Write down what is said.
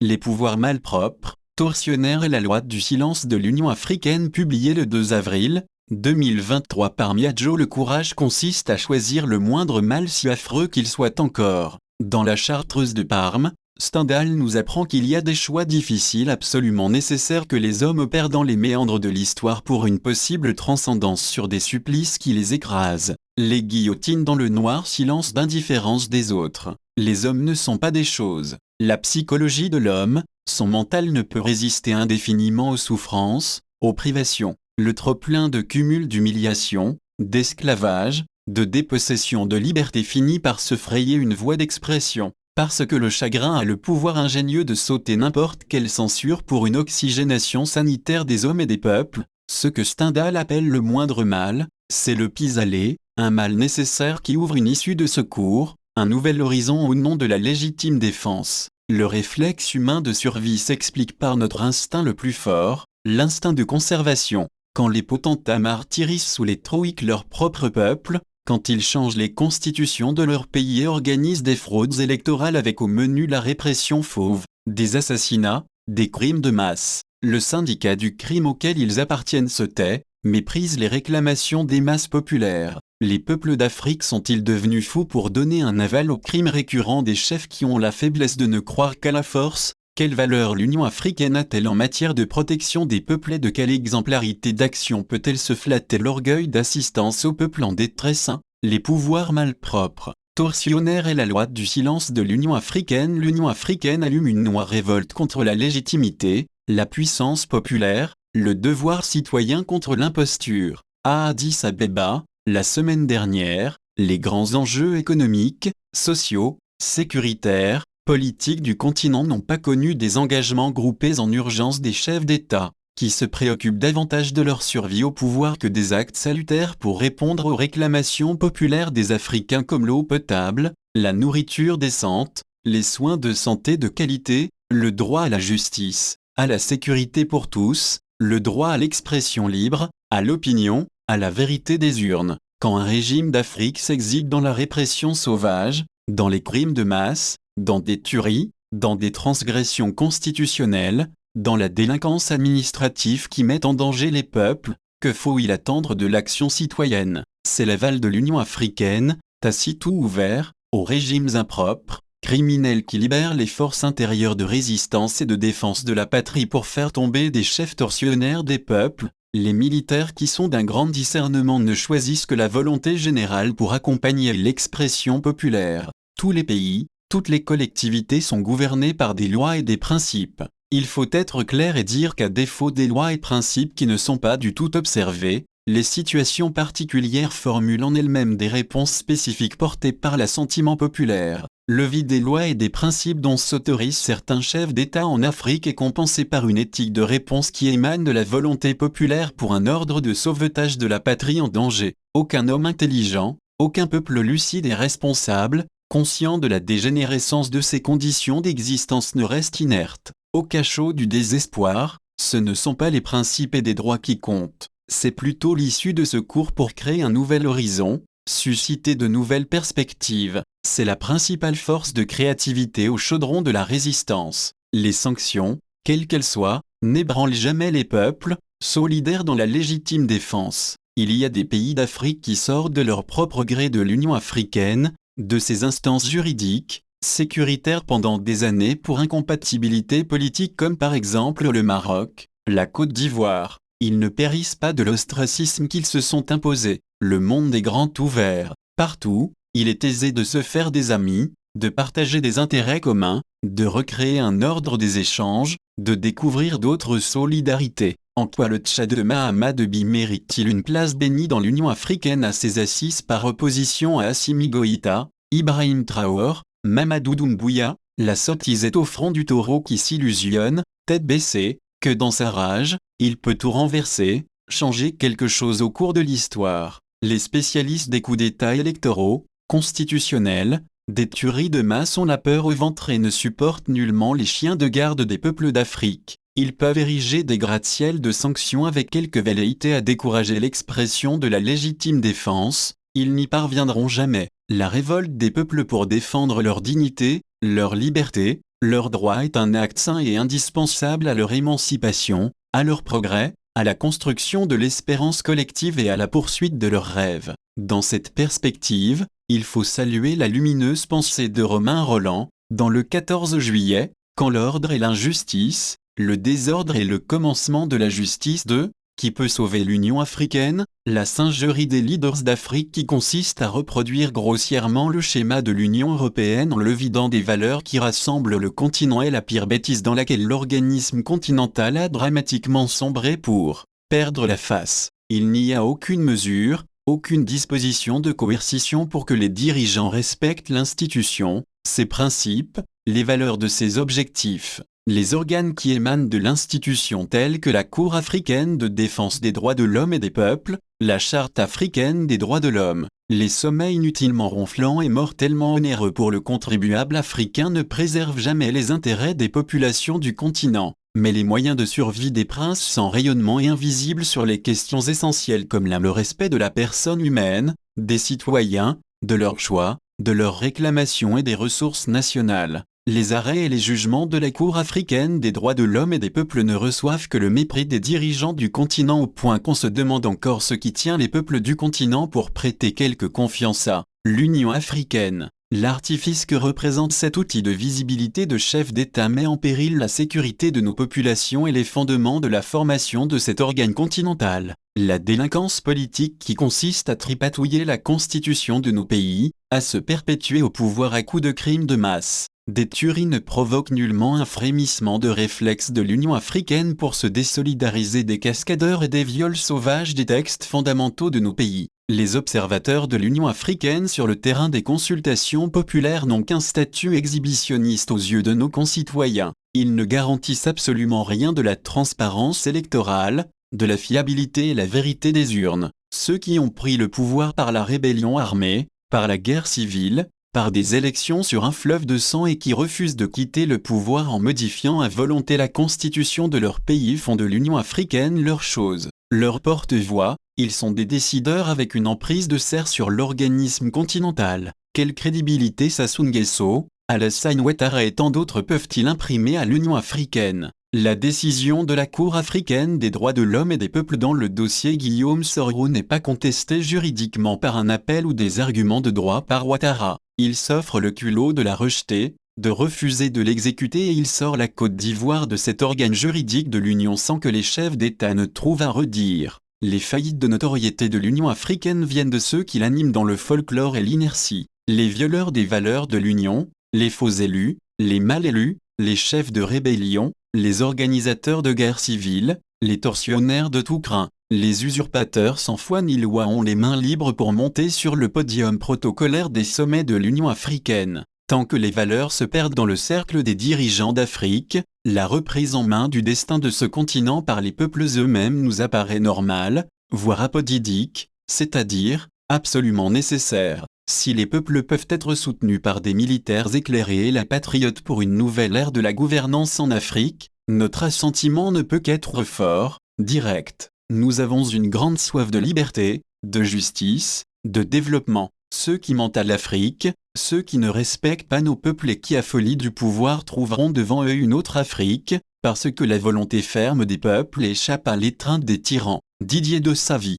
les pouvoirs malpropres, tortionnaires et la loi du silence de l'Union africaine publiée le 2 avril 2023 par Miadjo. Le courage consiste à choisir le moindre mal si affreux qu'il soit encore. Dans la Chartreuse de Parme, Stendhal nous apprend qu'il y a des choix difficiles absolument nécessaires que les hommes opèrent dans les méandres de l'histoire pour une possible transcendance sur des supplices qui les écrasent, les guillotines dans le noir silence d'indifférence des autres. Les hommes ne sont pas des choses. La psychologie de l'homme, son mental ne peut résister indéfiniment aux souffrances, aux privations. Le trop-plein de cumul d'humiliation, d'esclavage, de dépossession de liberté finit par se frayer une voie d'expression. Parce que le chagrin a le pouvoir ingénieux de s'ôter n'importe quelle censure pour une oxygénation sanitaire des hommes et des peuples, ce que Stendhal appelle le moindre mal, c'est le pis-aller, un mal nécessaire qui ouvre une issue de secours, un nouvel horizon au nom de la légitime défense. Le réflexe humain de survie s'explique par notre instinct le plus fort, l'instinct de conservation. Quand les potentats martyrisent sous les troïques leur propre peuple, quand ils changent les constitutions de leur pays et organisent des fraudes électorales avec au menu la répression fauve, des assassinats, des crimes de masse, le syndicat du crime auquel ils appartiennent se tait, méprise les réclamations des masses populaires. Les peuples d'Afrique sont-ils devenus fous pour donner un aval aux crimes récurrents des chefs qui ont la faiblesse de ne croire qu'à la force? Quelle valeur l'Union africaine a-t-elle en matière de protection des peuples et de quelle exemplarité d'action peut-elle se flatter l'orgueil d'assistance aux peuples en détresse? Les pouvoirs malpropres, tortionnaires et la loi du silence de l'Union africaine. L'Union africaine allume une noire révolte contre la légitimité, la puissance populaire, le devoir citoyen contre l'imposture. À Addis Abeba, la semaine dernière, les grands enjeux économiques, sociaux, sécuritaires, politiques du continent n'ont pas connu des engagements groupés en urgence des chefs d'État, qui se préoccupent davantage de leur survie au pouvoir que des actes salutaires pour répondre aux réclamations populaires des Africains comme l'eau potable, la nourriture décente, les soins de santé de qualité, le droit à la justice, à la sécurité pour tous, le droit à l'expression libre, à l'opinion, à la vérité des urnes. Quand un régime d'Afrique s'exhibe dans la répression sauvage, dans les crimes de masse, dans des tueries, dans des transgressions constitutionnelles, dans la délinquance administrative qui met en danger les peuples, que faut-il attendre de l'action citoyenne? C'est l'aval de l'Union africaine, tacite ou ouvert, aux régimes impropres, criminels qui libèrent les forces intérieures de résistance et de défense de la patrie pour faire tomber des chefs tortionnaires des peuples. Les militaires qui sont d'un grand discernement ne choisissent que la volonté générale pour accompagner l'expression populaire. Tous les pays, toutes les collectivités sont gouvernées par des lois et des principes. Il faut être clair et dire qu'à défaut des lois et principes qui ne sont pas du tout observés, les situations particulières formulent en elles-mêmes des réponses spécifiques portées par l'assentiment populaire. Le vide des lois et des principes dont s'autorisent certains chefs d'État en Afrique est compensé par une éthique de réponse qui émane de la volonté populaire pour un ordre de sauvetage de la patrie en danger. Aucun homme intelligent, aucun peuple lucide et responsable, conscient de la dégénérescence de ses conditions d'existence ne reste inerte. Au cachot du désespoir, ce ne sont pas les principes et des droits qui comptent, c'est plutôt l'issue de ce cours pour créer un nouvel horizon, susciter de nouvelles perspectives. C'est la principale force de créativité au chaudron de la résistance. Les sanctions, quelles qu'elles soient, n'ébranlent jamais les peuples, solidaires dans la légitime défense. Il y a des pays d'Afrique qui sortent de leur propre gré de l'Union africaine, de ses instances juridiques, sécuritaires pendant des années pour incompatibilité politique comme par exemple le Maroc, la Côte d'Ivoire. Ils ne périssent pas de l'ostracisme qu'ils se sont imposés. Le monde est grand ouvert. Partout, il est aisé de se faire des amis, de partager des intérêts communs, de recréer un ordre des échanges, de découvrir d'autres solidarités. En quoi le Tchad de Mahamat Déby mérite-t-il une place bénie dans l'Union africaine à ses assises par opposition à Assimi Goïta, Ibrahim Traoré, Mamadou Doumbouya? La sottise est au front du taureau qui s'illusionne, tête baissée, que dans sa rage, il peut tout renverser, changer quelque chose au cours de l'histoire. Les spécialistes des coups d'État électoraux, constitutionnels, des tueries de masse ont la peur au ventre et ne supportent nullement les chiens de garde des peuples d'Afrique. Ils peuvent ériger des gratte-ciel de sanctions avec quelque velléité à décourager l'expression de la légitime défense, ils n'y parviendront jamais. La révolte des peuples pour défendre leur dignité, leur liberté, Leur droit est un acte sain et indispensable à leur émancipation, à leur progrès, à la construction de l'espérance collective et à la poursuite de leurs rêves. Dans cette perspective, il faut saluer la lumineuse pensée de Romain Rolland, dans le 14 juillet, quand l'ordre et l'injustice, le désordre et le commencement de la justice de qui peut sauver l'Union africaine, la singerie des leaders d'Afrique qui consiste à reproduire grossièrement le schéma de l'Union européenne en le vidant des valeurs qui rassemblent le continent est la pire bêtise dans laquelle l'organisme continental a dramatiquement sombré pour perdre la face. Il n'y a aucune mesure, aucune disposition de coercition pour que les dirigeants respectent l'institution, ses principes, les valeurs de ses objectifs. Les organes qui émanent de l'institution tels que la Cour africaine de défense des droits de l'homme et des peuples, la Charte africaine des droits de l'homme, les sommets inutilement ronflants et mortellement onéreux pour le contribuable africain ne préservent jamais les intérêts des populations du continent, mais les moyens de survie des princes sans rayonnement et invisibles sur les questions essentielles comme le respect de la personne humaine, des citoyens, de leurs choix, de leurs réclamations et des ressources nationales. Les arrêts et les jugements de la Cour africaine des droits de l'homme et des peuples ne reçoivent que le mépris des dirigeants du continent au point qu'on se demande encore ce qui tient les peuples du continent pour prêter quelque confiance à l'Union africaine. L'artifice que représente cet outil de visibilité de chef d'État met en péril la sécurité de nos populations et les fondements de la formation de cet organe continental. La délinquance politique qui consiste à tripatouiller la constitution de nos pays, à se perpétuer au pouvoir à coups de crimes de masse. Des tueries ne provoquent nullement un frémissement de réflexe de l'Union africaine pour se désolidariser des cascadeurs et des viols sauvages des textes fondamentaux de nos pays. Les observateurs de l'Union africaine sur le terrain des consultations populaires n'ont qu'un statut exhibitionniste aux yeux de nos concitoyens. Ils ne garantissent absolument rien de la transparence électorale, de la fiabilité et la vérité des urnes. Ceux qui ont pris le pouvoir par la rébellion armée, par la guerre civile, par des élections sur un fleuve de sang et qui refusent de quitter le pouvoir en modifiant à volonté la constitution de leur pays font de l'Union africaine leur chose, leur porte-voix. Ils sont des décideurs avec une emprise de serre sur l'organisme continental. Quelle crédibilité Sassou Nguesso, Alassane Ouattara et tant d'autres peuvent-ils imprimer à l'Union africaine? La décision de la Cour africaine des droits de l'homme et des peuples dans le dossier Guillaume Soro n'est pas contestée juridiquement par un appel ou des arguments de droit par Ouattara. Il s'offre le culot de la rejeter, de refuser de l'exécuter et il sort la Côte d'Ivoire de cet organe juridique de l'Union sans que les chefs d'État ne trouvent à redire. Les faillites de notoriété de l'Union africaine viennent de ceux qui l'animent dans le folklore et l'inertie. Les violeurs des valeurs de l'Union, les faux élus, les mal élus, les chefs de rébellion, les organisateurs de guerre civile, les tortionnaires de tout crin, les usurpateurs sans foi ni loi ont les mains libres pour monter sur le podium protocolaire des sommets de l'Union africaine. Tant que les valeurs se perdent dans le cercle des dirigeants d'Afrique, la reprise en main du destin de ce continent par les peuples eux-mêmes nous apparaît normale, voire apodidique, c'est-à-dire absolument nécessaire. Si les peuples peuvent être soutenus par des militaires éclairés et la patriote pour une nouvelle ère de la gouvernance en Afrique, notre assentiment ne peut qu'être fort, direct. Nous avons une grande soif de liberté, de justice, de développement. Ceux qui mentent à l'Afrique, ceux qui ne respectent pas nos peuples et qui affolient du pouvoir trouveront devant eux une autre Afrique, parce que la volonté ferme des peuples échappe à l'étreinte des tyrans. Didier de Savy.